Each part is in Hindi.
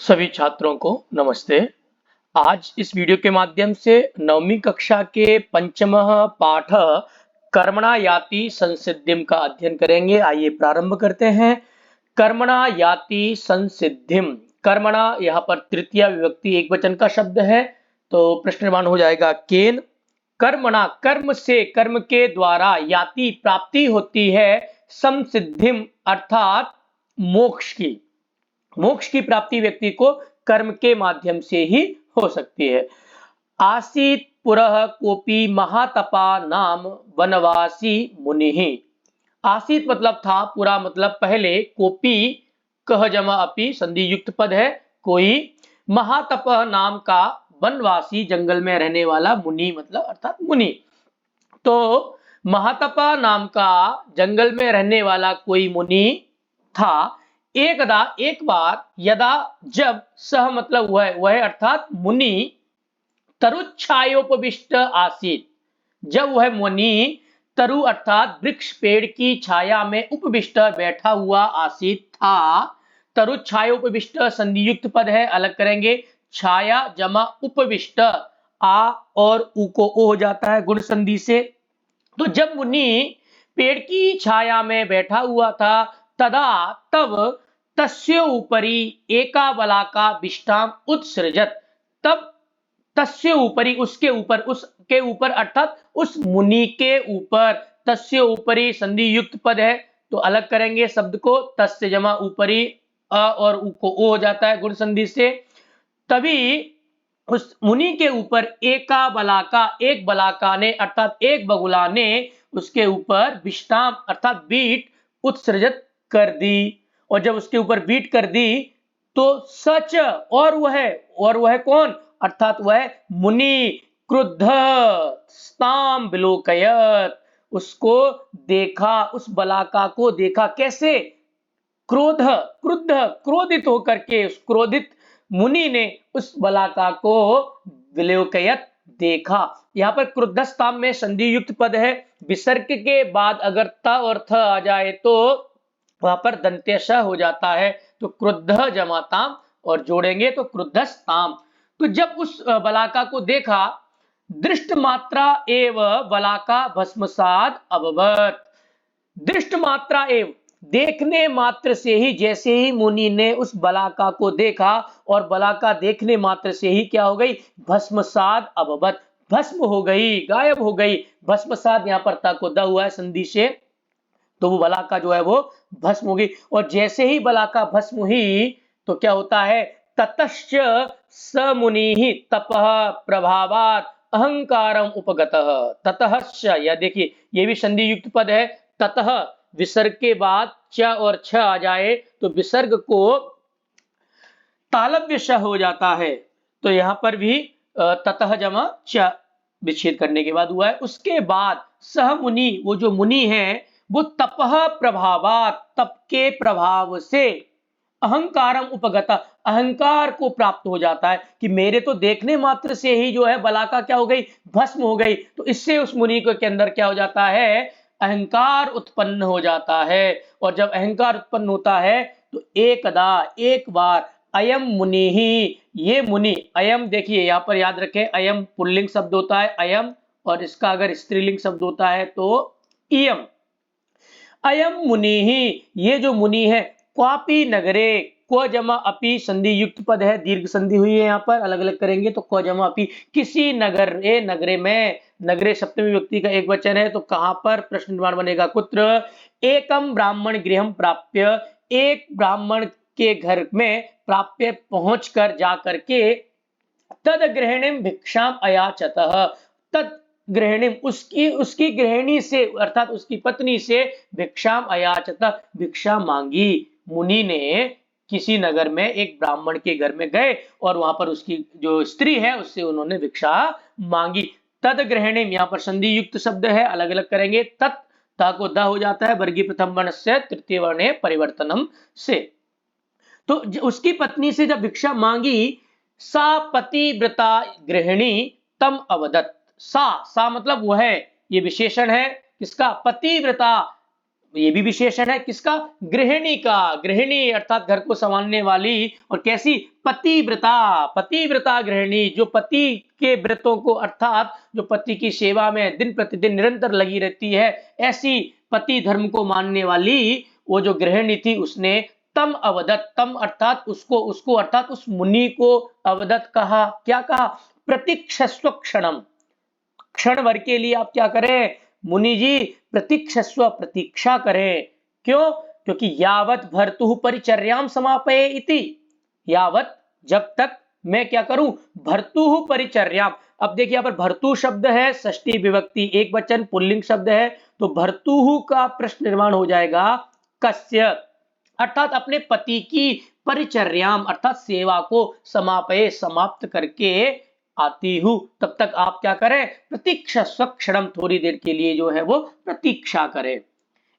सभी छात्रों को नमस्ते। आज इस वीडियो के माध्यम से 9वीं कक्षा के पंचमः पाठ कर्मणा याति संसिद्धिम का अध्ययन करेंगे। आइए प्रारंभ करते हैं। कर्मणा याति संसिद्धिम। कर्मणा यहाँ पर तृतीया विभक्ति एकवचन का शब्द है, तो प्रश्न निर्माण हो जाएगा केन। कर्मणा कर्म से, कर्म के द्वारा, याति प्राप्ति होती है, संसिद्धिम अर्थात मोक्ष की। मोक्ष की प्राप्ति व्यक्ति को कर्म के माध्यम से ही हो सकती है। आसीत पुरः कोपी महातपा नाम वनवासी मुनिहि। आसीत मतलब था, पुरा मतलब पहले, कोपी कह जमा अपि संधि युक्त पद है, कोई, महातप नाम का वनवासी जंगल में रहने वाला, मुनि मतलब अर्थात मुनि। तो महातपा नाम का जंगल में रहने वाला कोई मुनि था। एकदा एक बार, यदा जब, सह मतलब वह अर्थात मुनि, तरुच्छायोपविष्ट आसीत, जब वह मुनि तरु अर्थात वृक्ष पेड़ की छाया में उपविष्ट बैठा हुआ आसीत था। तरुच्छायोपविष्ट संधि युक्त पद है, अलग करेंगे। छाया जमा उपविष्ट, आ और उ को ओ हो जाता है गुण संधि से। तो जब मुनि पेड़ की छाया में बैठा हुआ था, तदा तब, तस्य ऊपरी एका बलाका विष्टाम उत्सृजत, तब तस्य ऊपरी उसके ऊपर अर्थात उस मुनि के ऊपर, तस्य ऊपरी संधि युक्त पद है, तो अलग करेंगे शब्द को। तस्य जमा ऊपरी, अ और उ को ओ हो जाता है गुण संधि से। तभी उस मुनि के ऊपर एका बलाका, एक बलाका ने अर्थात एक बगुला ने उसके ऊपर विष्टाम अर्थात बीट उत्सृजत कर दी। और जब उसके ऊपर बीट कर दी तो सच, और वह कौन, अर्थात वह मुनि, क्रुद्ध स्ताम विलोकयत, उसको देखा, उस बलाका को देखा। कैसे? क्रोधित होकर के, उस क्रोधित मुनि ने उस बलाका को विलोकयत देखा। यहाँ पर क्रुद्धस्ताम में संधि युक्त पद है, विसर्ग के बाद अगर त और थ आ जाए तो वहां पर दंत्यश हो जाता है, तो क्रुद्ध जमाताम और जोड़ेंगे तो क्रुद्धस्ताम। तो जब उस बलाका को देखा, दृष्ट मात्रा एव बलाका भस्मसाद अभवत। दृष्ट मात्रा एव, देखने मात्र से ही, जैसे ही मुनि ने उस बलाका को देखा, और बलाका देखने मात्र से ही क्या हो गई, भस्मसाद अभवत, भस्म हो गई, गायब हो गई। भस्मसाद यहाँ पर ता को द हुआ है संधि से, तो वो बलाका जो है वो भस्म होगी। और जैसे ही बलाका भस्म हुई तो क्या होता है, ततश्च स मुनि तपः प्रभावात अहंकारम उपगतः। ततश्च, या देखिए ये भी संधि युक्त पद है। ततः विसर्ग के बाद च और छ आ जाए तो विसर्ग को तालव्य श हो जाता है, तो यहां पर भी ततः जमा च विच्छेद करने के बाद हुआ है। उसके बाद सह मुनि, वो जो मुनि है, वो तपह प्रभावात, तप के प्रभाव से, अहंकारम उपगता, अहंकार को प्राप्त हो जाता है कि मेरे तो देखने मात्र से ही जो है बलाका क्या हो गई, भस्म हो गई। तो इससे उस मुनि के अंदर क्या हो जाता है, अहंकार उत्पन्न हो जाता है। और जब अहंकार उत्पन्न होता है तो एकदा एक बार, अयम मुनि ही, ये मुनि, अयम देखिए यहाँ पर याद रखें, अयम पुल्लिंग शब्द होता है अयम, और इसका अगर स्त्रीलिंग शब्द होता है तो इयम। अयम मुनि ही, ये जो मुनि है, क्वापी नगरे, क्व जमा अपि संधि युक्त पद है, दीर्घ संधि हुई है, यहाँ पर अलग अलग करेंगे तो क्व जमा अपि, किसी नगर, ए नगरे में, नगरे सप्तमी व्यक्ति का एक वचन है, तो कहां पर, प्रश्न निर्माण बनेगा कुत्र। एकम ब्राह्मण गृहम प्राप्य, एक ब्राह्मण के घर में प्राप्य पहुंच कर, जा करके, तद गृहिणीम भिक्षाम अयाचतः, तद गृहिणीम, उसकी गृहिणी से अर्थात उसकी पत्नी से, भिक्षाम अयाचतः, भिक्षा मांगी। मुनि ने किसी नगर में एक ब्राह्मण के घर में गए और वहां पर उसकी जो स्त्री है उससे उन्होंने भिक्षा मांगी। तद गृहिणीम, यहाँ पर संधि युक्त शब्द है, अलग अलग करेंगे। तत्, ता को द हो जाता है वर्गीय प्रथम वर्ण से तृतीय वर्ण परिवर्तनम से। तो उसकी पत्नी से जब भिक्षा मांगी, सा पतिव्रता गृहिणी तम अवदत। सा मतलब वह है, ये विशेषण है किसका, पतिव्रता, ये भी विशेषण है किसका? गृहिणी का। गृहिणी अर्थात घर को संभालने वाली, और कैसी? पतिव्रता। पतिव्रता गृहिणी, जो पति के व्रतों को अर्थात जो पति की सेवा में दिन प्रतिदिन निरंतर लगी रहती है, ऐसी पति धर्म को मानने वाली वो जो गृहिणी थी, उसने तम अवदत, तम अर्थात उसको, उसको अर्थात उस मुनि को अवदत कहा। क्या कहा? प्रतीक्षस्व क्षणम, क्षण भर के लिए आप क्या करें मुनि जी? प्रतीक्षस्व, प्रतीक्षा करें। क्यों? क्योंकि यावत भर्तुः परिचर्याम समापये इति, यावत जब तक मैं क्या करूं? भर्तुः परिचर्याम। अब देखिए यहाँ पर भर्तु शब्द है, षष्ठी विभक्ति एक वचन पुल्लिंग शब्द है, तो भर्तुः का प्रश्न निर्माण हो जाएगा कस्य, अर्थात अपने पति की परिचर्याम अर्थात सेवा को समापये समाप्त करके आती हूं, तब तक आप क्या करें? प्रतीक्षा स्वक्षणम, थोड़ी देर के लिए जो है वो प्रतीक्षा करें।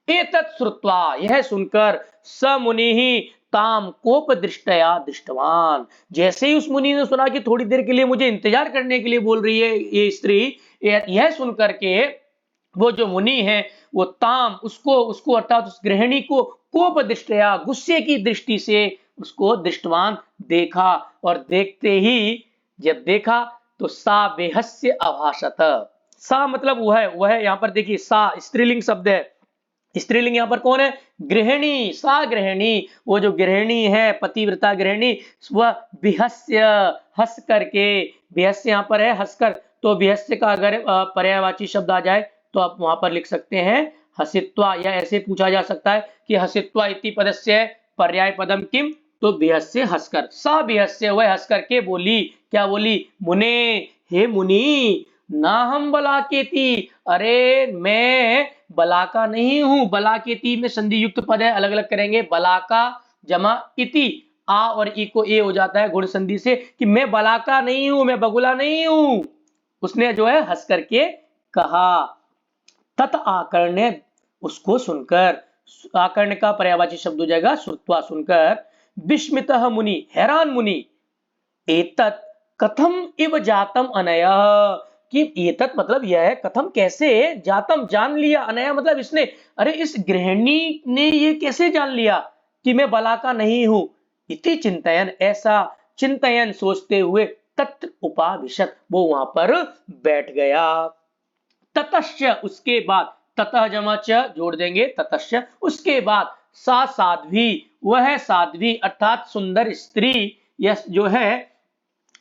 एतत् श्रुत्वा, यह सुनकर स मुनि ही ताम कोप दृष्टया दृष्टवान, जैसे ही उस मुनि ने सुना कि थोड़ी देर के लिए मुझे इंतजार करने के लिए बोल रही है ये स्त्री, यह सुनकर के वो जो मुनि है वो ताम, उसको उसको अर्थात उस गृहिणी को कोप दृष्टया, गुस्से की दृष्टि से उसको दृष्टवान देखा, और देखते ही जब देखा तो सा बेहस्य अभाषत। सा मतलब वह यहाँ पर देखिए सा स्त्रीलिंग शब्द है, स्त्रीलिंग यहाँ पर कौन है? गृहिणी, सा गृहिणी, वो जो गृहिणी है पतिव्रता गृहिणी, वह बिहस्य, हंस करके, बिहस्य यहाँ पर है हंसकर, तो बिहस्य का अगर पर्यायवाची शब्द आ जाए तो आप वहां पर लिख सकते हैं हसित्वा, या ऐसे पूछा जा सकता है कि हसित्वा इति पदस्य पर्याय पदम किम, तो बिहस्य हंसकर, सा बिहस्य, वह हंस करके बोली। क्या बोली? मुने, हे मुनि, ना हम बलाकेती, अरे मैं बलाका नहीं हूं। बलाकेती में संधि युक्त पद है, अलग अलग करेंगे, बलाका जमा इति, आ और ई को ए हो जाता है गुण संधि से, कि मैं बलाका नहीं हूं, मैं बगुला नहीं हूं। उसने जो है हंस करके कहा। तत आकर्ण, उसको सुनकर, आकर्ण का पर्यायवाची शब्द हो जाएगा श्रुत्वा, सुनकर, विस्मितः मुनि, हैरान मुनि, एतत् कथम इव जातम अनया, कि एतत् मतलब यह है, कथम कैसे, जातम जान लिया, अनया मतलब इसने, अरे इस गृहिणी ने ये कैसे जान लिया कि मैं बलाका नहीं हूं। इति चिंतयन, ऐसा चिंतयन सोचते हुए, तत्र उपाविशत, वो वहां पर बैठ गया। ततश्च, उसके बाद, ततः जमा च जोड़ देंगे, ततश्च उसके बाद, सा साध्वी, वह साध्वी अर्थात सुंदर स्त्री, यह जो है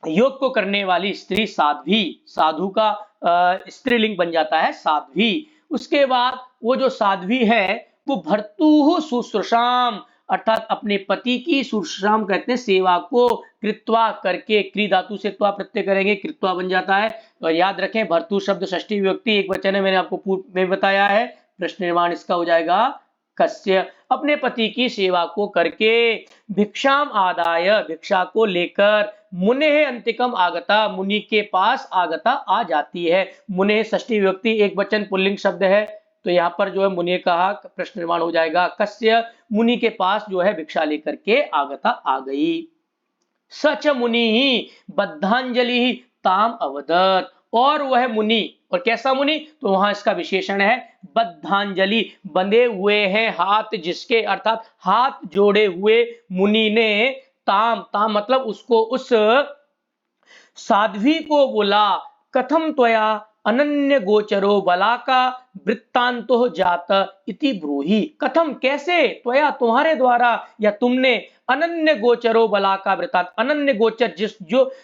योग को करने वाली स्त्री साध्वी, साधु का स्त्रीलिंग बन जाता है साध्वी। उसके बाद वो जो साध्वी है वो भर्तुः शुश्रूषाम, अर्थात अपने पति की, शुश्रूषाम कहते हैं सेवा को, कृत्वा करके, क्री धातु से त्वा प्रत्यय करेंगे, कृत्वा बन जाता है। और याद रखें भर्तु शब्द षष्ठी विभक्ति एक वचन है, मैंने आपको पूर्व में बताया है। प्रश्न निर्माण इसका हो जाएगा कस्य, अपने पति की सेवा को करके, भिक्षाम आदाय, भिक्षा को लेकर, मुने अंतिकम आगता, मुनि के पास आगता आ जाती है। मुने षष्ठी विभक्ति एक वचन पुल्लिंग शब्द है, तो यहाँ पर जो है मुनि कहा, प्रश्न निर्माण हो जाएगा कस्य, मुनि के पास जो है भिक्षा लेकर के आगता आ गई। सच मुनि ही बद्धांजलि ताम अवदत, और वह मुनि, और कैसा मुनि, तो वहां इसका विशेषण है बद्धांजलि, बंधे हुए हैं हाथ जिसके, अर्थात हाथ जोड़े हुए मुनि ने, ताम, ताम मतलब उसको, उस साध्वी को बोला, कथम त्वया अनन्य गोचरो बलाका वृत्तांतो जात इति ब्रूहि, कथम कैसे, त्वया तुम्हारे द्वारा, या तुमने, अनन्य गोचरो बलाका वृत्तांत, अनन्य गोचर,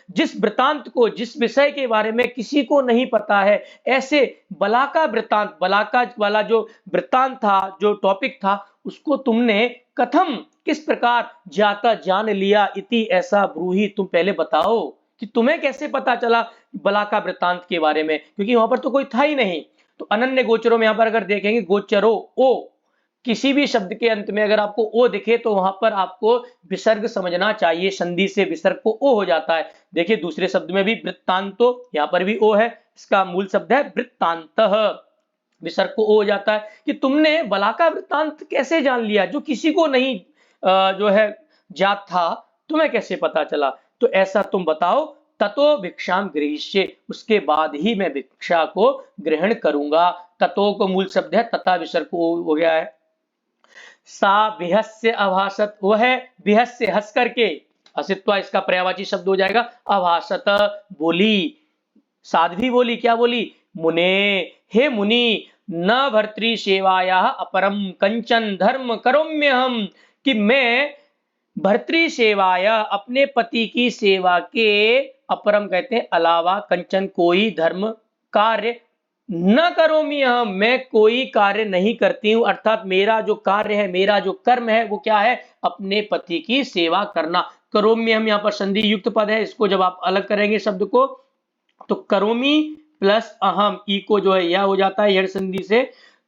जिस वृत्तांत को, जिस विषय के बारे में किसी को नहीं पता है, ऐसे बलाका वृत्तांत, बलाका वाला जो वृत्तांत था, जो टॉपिक था, उसको तुमने कथम किस प्रकार जाता जान लिया, इति ऐसा ब्रूहि, तुम पहले बताओ कि तुम्हें कैसे पता चला बलाका वृत्तांत के बारे में, क्योंकि वहां पर तो कोई था ही नहीं। तो अनन्य गोचरों में यहां पर अगर देखेंगे गोचरो, ओ, किसी भी शब्द के अंत में अगर आपको ओ दिखे तो वहां पर आपको विसर्ग समझना चाहिए, संधि से विसर्ग को ओ हो जाता है। देखिए दूसरे शब्द में भी वृत्तांतो, यहां पर भी ओ है, इसका मूल शब्द है वृत्तांतः, विसर्ग को ओ हो जाता है, कि तुमने बलाका वृत्तांत कैसे जान लिया, जो किसी को नहीं जो है जात था, तुम्हें कैसे पता चला, तो ऐसा तुम बताओ। ततो भिक्षाम गृहीष्ये, उसके बाद ही मैं भिक्षा को ग्रहण करूंगा। ततो को मूल शब्द है, तथा विसर्ग को हो गया है, सा बिहस्य अभाषत, वो है बिहस्य हंस करके, हसित्वा इसका पर्यायवाची शब्द हो जाएगा, अभाषत बोली, साध्वी बोली, क्या बोली, मुने, हे मुनि, न भर्तृ सेवाया अपरम कंचन धर्म करोम्यहम, कि मैं भर्तृ सेवाया अपने पति की सेवा के, अपरम कहते हैं अलावा, कंचन कोई धर्म कार्य, न करोमी हम, मैं कोई कार्य नहीं करती हूं, अर्थात मेरा जो कार्य है, मेरा जो कर्म है वो क्या है, अपने पति की सेवा करना। करोमी हम यहाँ पर संधि युक्त पद है, इसको जब आप अलग करेंगे शब्द को तो करोमी प्लस अहम, ई को जो है यह हो जाता है यह संधि से,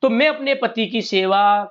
तो मैं अपने पति की सेवा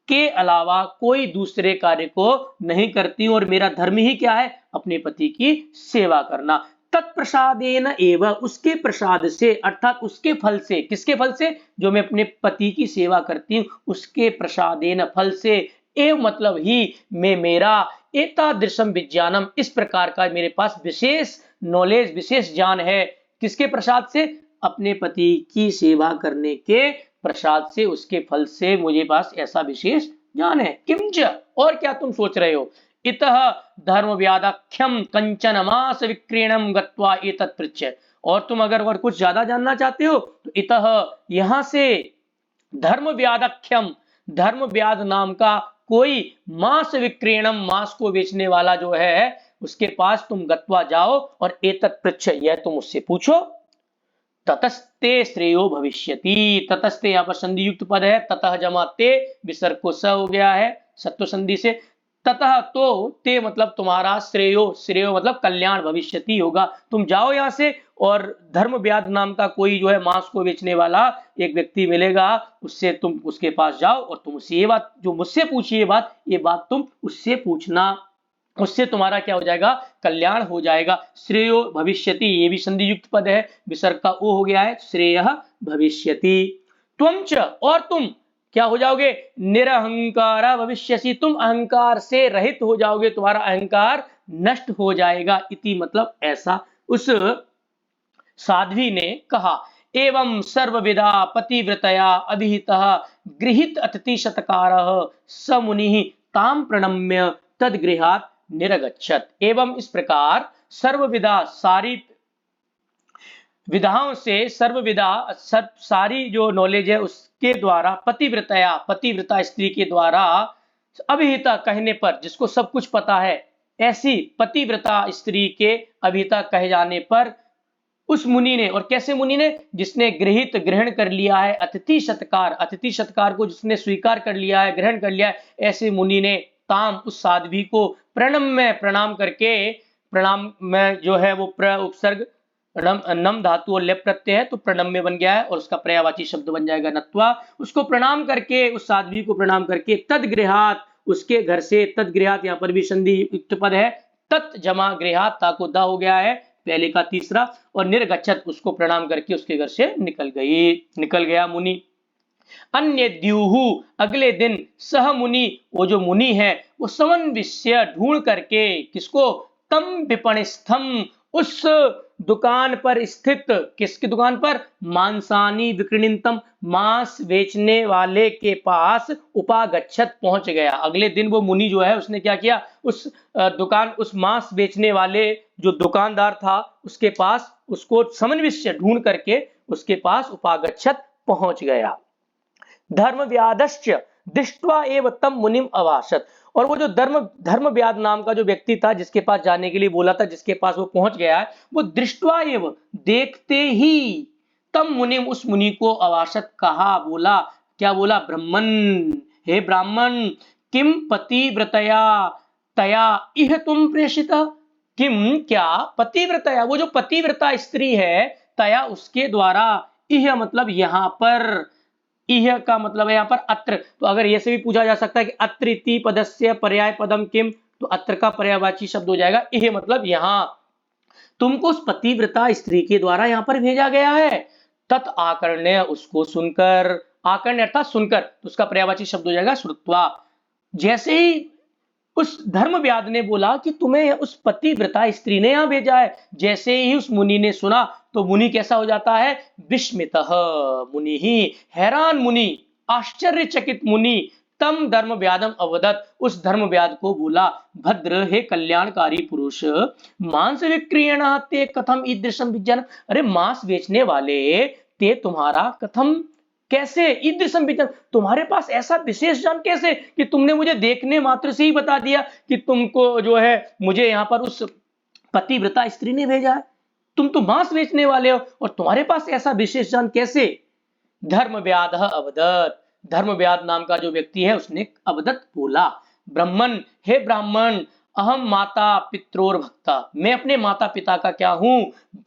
के अलावा कोई दूसरे कार्य को नहीं करती हूं, और मेरा धर्म ही क्या है, अपने पति की सेवा करना। तत्प्रसादेन एव, उसके प्रसाद से, अर्थात उसके फल से, किसके फल से, जो मैं अपने पति की सेवा करती हूं उसके प्रसादेन फल से, एव मतलब ही, मैं मेरा एतादृशम विज्ञानम, इस प्रकार का मेरे पास विशेष नॉलेज, विशेष ज्ञान है, किसके प्रसाद से, अपने पति की सेवा करने के प्रसाद से, उसके फल से मुझे पास ऐसा विशेष ज्ञान है। किंच, और क्या तुम सोच रहे हो, इतः धर्म व्यादाख्यम कंचन मास विक्रीणम गत्वा एतत् पृच्छ, और तुम अगर और कुछ ज्यादा जानना चाहते हो तो इतः यहां से, धर्म व्यादाख्यम, धर्म व्याद नाम का कोई मांस विक्रीणम, मांस को बेचने वाला जो है उसके पास तुम गत्वा जाओ और एतत् पृच्छ, यह तुम उससे पूछो। ततस्ते श्रेयो भविष्यति, ततस्ते यहाँ पर संधि युक्त पद है, ततः जमा ते, विसर्ग को स हो गया है सत्व संधि से, ततः तो ते मतलब तुम्हारा, श्रेयो, श्रेयो मतलब कल्याण, भविष्यति होगा, तुम जाओ यहां से, और धर्म व्याध नाम का कोई जो है मांस को बेचने वाला एक व्यक्ति मिलेगा, उससे तुम उसके पास जाओ और तुम उससे ये बात, जो मुझसे पूछी ये बात तुम उससे पूछना, उससे तुम्हारा क्या हो जाएगा, कल्याण हो जाएगा। श्रेयो भविष्यति, ये भी संधि युक्त पद है, विसर्ग का ओ हो गया है, श्रेय भविष्यति। त्वंच, और तुम क्या हो जाओगे, निरहंकार भविष्यसि, तुम अहंकार से रहित हो जाओगे, तुम्हारा अहंकार नष्ट हो जाएगा, इति मतलब ऐसा उस साध्वी ने कहा। एवं सर्वविधा पतिव्रतया अभिहितः गृहीत अतिथि सत्कार स मुनि ताम प्रणम्य तद्गृहात् निरगच्छत। एवं इस प्रकार सर्वविधा, सारी विधाओं से, सर्वविधा सारी जो नॉलेज है उसके द्वारा, पतिव्रतया, पतिव्रता स्त्री के द्वारा, अभिहिता कहने पर, जिसको सब कुछ पता है, ऐसी पतिव्रता स्त्री के अभिहिता कहे जाने पर उस मुनि ने, और कैसे मुनि ने, जिसने गृहित, ग्रहण कर लिया है, अतिथि सत्कार, अतिथि सत्कार को जिसने स्वीकार कर लिया है, ग्रहण कर लिया है, ऐसे मुनि ने ताम, उस साध्वी को, प्रणम में, प्रणाम करके, प्रणाम में जो है वो प्र उपसर्ग, नम धातु और लेप प्रत्यय है तो प्रणम्य बन गया है, और उसका पर्यायवाची शब्द बन जाएगा नत्वा, उसको प्रणाम करके, उस साध्वी को प्रणाम करके, तद्गृहात, उसके घर से, तद्गृहात यहाँ पर भी संधि युक्त पद है, तत् जमा गृहात, ताको दा हो गया है पहले का तीसरा, और निर्गच्छत, उसको प्रणाम करके उसके घर से निकल गया मुनि। अन्य द्यूहु, अगले दिन, सह मुनि, वो जो मुनि है वो समन्विष्य, ढूंढ करके, किसको, तम विपणिस्थम, उस दुकान पर स्थित, किसकी दुकान पर, मांसानी विक्रणितम, मांस बेचने वाले के पास, उपागच्छत, पहुंच गया। अगले दिन वो मुनि जो है उसने क्या किया, उस दुकान, उस मांस बेचने वाले जो दुकानदार था उसके पास, उसको समन्विष्य, ढूंढ करके उसके पास उपागच्छत पहुंच गया। धर्म व्यादश्च दृष्ट्वा एव तम मुनिम अभाषत, और वो जो धर्म व्याद नाम का जो व्यक्ति था, जिसके पास जाने के लिए बोला था, जिसके पास वो पहुंच गया है, वो दृष्ट्वा एव, देखते ही, तम मुनिम, उस मुनि को अभाषत, कहा, बोला, क्या बोला, ब्रह्मन, हे ब्राह्मण, किम पतिव्रतया तया इह तुम प्रेषित, किम, क्या, पतिव्रतया, वो जो पतिव्रता स्त्री है, तया, उसके द्वारा, इह मतलब यहां पर, इह का मतलब है यहाँ पर अत्र, तो अगर ये से भी पूछा जा सकता है कि अत्र इति पदस्य पर्याय पदम किम, तो अत्र का पर्यायवाची शब्द हो जाएगा इह, मतलब यहाँ, तुमको उस पतिव्रता स्त्री के द्वारा यहाँ पर भेजा गया है। तत् आकर्ण्य, उसको सुनकर, आकर्ण्य अर्थात सुनकर, तो उसका पर्यायवाची शब्द हो जाएगा श्रुत्वा। जैसे ही उस धर्म व्याध ने बोला कि तुम्हें उस पतिव्रता स्त्री ने यहां भेजा है, जैसे ही उस मुनि ने सुना तो मुनि कैसा हो जाता है, विस्मितः, मुनि ही, हैरान मुनि, आश्चर्यचकित मुनि, तम धर्म व्याधम अवदत, उस धर्म व्याध को बोला, भद्र हे कल्याणकारी पुरुष, मांस विक्रियण ते कथम ईदृशम विज्ञान, अरे मांस बेचने वाले ते तुम्हारा कथम कैसे ईदृशम विज्ञान, तुम्हारे पास ऐसा विशेष ज्ञान कैसे कि तुमने मुझे देखने मात्र से ही बता दिया कि तुमको जो है मुझे यहाँ पर उस पतिव्रता स्त्री ने भेजा है, तुम तो मांस बेचने वाले हो और तुम्हारे पास ऐसा विशेष ज्ञान कैसे। धर्म व्याध अवदत, धर्म व्याध नाम का जो व्यक्ति है उसने अवदत बोला, ब्राह्मण हे ब्राह्मण, अहम माता पित्रोर भक्ता, मैं अपने माता पिता का क्या हूं,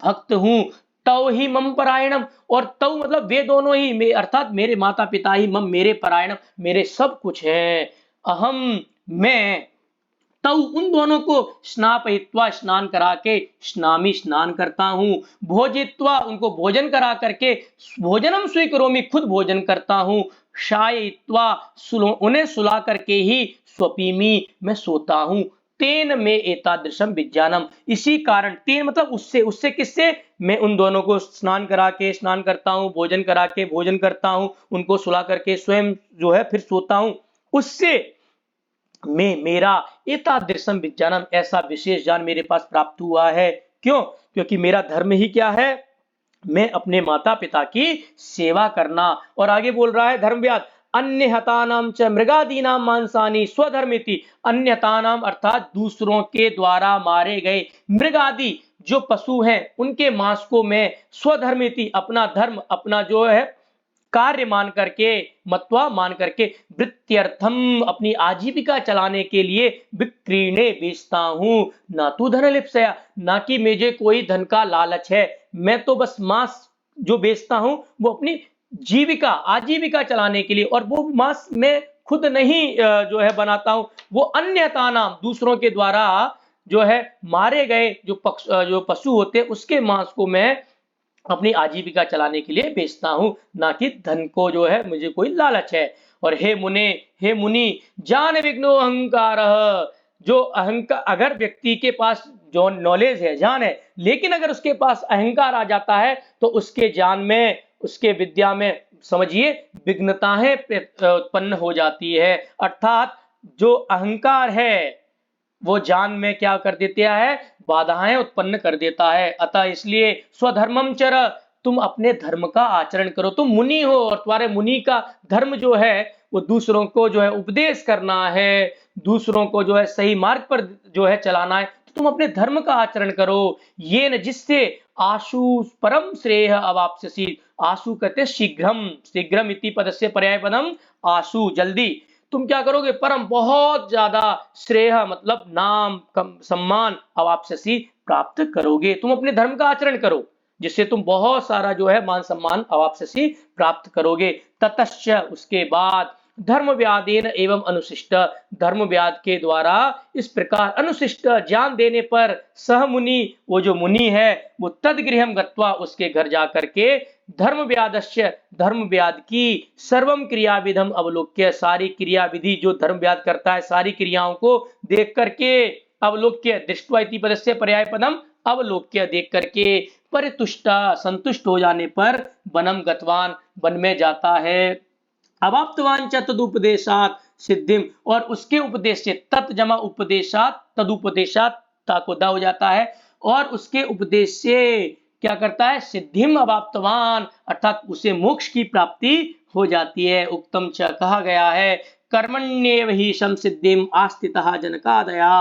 भक्त हूं, तव ही मम परायणम, और तव मतलब वे दोनों ही, अर्थात मेरे माता पिता ही मम मेरे परायणम मेरे सब कुछ है, अहम मैं, तव उन दोनों को स्नापयित्वा स्नान करा के, स्नामी स्नान करता हूं, भोजित्वा उनको भोजन करा करके, भोजनम स्वीकरोमि खुद भोजन करता हूं, शायित्वा उन्हें सुला करके ही, स्वपीमी मैं सोता हूं, तेन में एतादृशम विज्ञानम, इसी कारण, तेन मतलब उससे, उससे किससे, मैं उन दोनों को स्नान करा के स्नान करता हूं, भोजन करा के भोजन करता हूं, उनको सुला करके स्वयं जो है फिर सोता हूं, उससे मैं मेरा एतादृशम विज्ञानम ऐसा विशेष ज्ञान मेरे पास प्राप्त हुआ है, क्यों, क्योंकि मेरा धर्म ही क्या है, मैं अपने माता पिता की सेवा करना। और आगे बोल रहा है धर्मव्याध, अन्य हतानाम च मृगादीनाम मांसानी स्वधर्मिति, अन्य हतानाम अर्थात दूसरों के द्वारा मारे गए, मृगादि जो पशु हैं उनके मांस को मैं स्वधर्मिति अपना धर्म, अपना जो है कार्य मान करके, मत्वा मान करके, वृत्त्यर्थम अपनी आजीविका चलाने के लिए, विक्रीणे बेचता हूं, ना तू धन लिप्सया, ना कि मुझे कोई धन का लालच है, मैं तो बस मांस जो बेचता हूं वो अपनी जीविका आजीविका चलाने के लिए, और वो मांस मैं खुद नहीं जो है बनाता हूं, वो अन्यता नाम दूसरों के द्वारा जो है मारे गए जो पशु होते हैं उसके मांस को मैं अपनी आजीविका चलाने के लिए बेचता हूं, ना कि धन को जो है मुझे कोई लालच है। और हे मुनि जान विघ्नो अहंकार, जो अहंकार, अगर व्यक्ति के पास जो नॉलेज है ज्ञान है, लेकिन अगर उसके पास अहंकार आ जाता है तो उसके ज्ञान में, उसके विद्या में समझिए विघ्नताएं उत्पन्न हो जाती है, अर्थात जो अहंकार है वो जान में क्या कर देता है, बाधाएं उत्पन्न कर देता है। अतः इसलिए स्वधर्मम चर, तुम अपने धर्म का आचरण करो, तुम मुनि हो और तुम्हारे मुनि का धर्म जो है वो दूसरों को जो है उपदेश करना है, दूसरों को जो है सही मार्ग पर जो है चलाना है, तो तुम अपने धर्म का आचरण करो, ये न जिससे आशु परम श्रेय अवाप्स्यसि, आशु कहते शीघ्रम, शीघ्रम इति पदस्य पर्याय पदम आशु जल्दी, तुम क्या करोगे, परम बहुत ज्यादा, श्रेय मतलब नाम सम्मान, अवाप्स्यसि प्राप्त करोगे, तुम अपने धर्म का आचरण करो जिससे तुम बहुत सारा जो है मान सम्मान अवाप्स्यसि प्राप्त करोगे। ततश्च उसके बाद, धर्म व्यादेन एवं अनुशिष्ट, धर्म व्याद के द्वारा इस प्रकार अनुशिष्ट ज्ञान देने पर, सह मुनि वो जो मुनि है वो तदगृहम गत्वा उसके घर जाकर के, धर्म व्यादस्य धर्म व्याद की, सर्वम क्रिया विधम अवलोक्य, सारी क्रिया विधि जो धर्म व्याद करता है सारी क्रियाओं को देख करके, अवलोक्य दृष्टवा इति पदस्य पर्याय पदम अवलोक्य देख करके, परितुष्टा संतुष्ट हो जाने पर, वनम गतवान वन में जाता है, अवाप्तवान च तदुपदेशात सिद्धिम, और उसके उपदेश से, तत् जमा उपदेशात, तदुपदेशात ताको दा हो जाता है, और उसके उपदेश से क्या करता है, सिद्धिम अवाप्तवान अर्थात उसे मोक्ष की प्राप्ति हो जाती है। उक्तम च कहा गया है, कर्मण्येव ही संसिद्धिम आस्थितः जनकादया,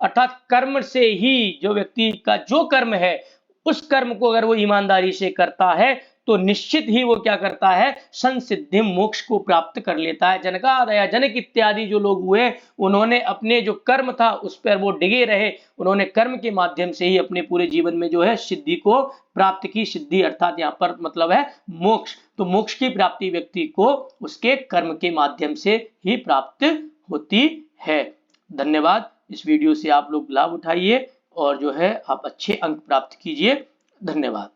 अर्थात कर्म से ही, जो व्यक्ति का जो कर्म है उस कर्म को अगर वो ईमानदारी से करता है तो निश्चित ही वो क्या करता है, संसिद्धि मोक्ष को प्राप्त कर लेता है। जनकादया जनक इत्यादि जो लोग हुए उन्होंने अपने जो कर्म था उस पर वो डिगे रहे, उन्होंने कर्म के माध्यम से ही अपने पूरे जीवन में जो है सिद्धि को प्राप्त की, सिद्धि अर्थात यहाँ पर मतलब है मोक्ष, तो मोक्ष की प्राप्ति व्यक्ति को उसके कर्म के माध्यम से ही प्राप्त होती है। धन्यवाद, इस वीडियो से आप लोग लाभ उठाइए और जो है आप अच्छे अंक प्राप्त कीजिए। धन्यवाद।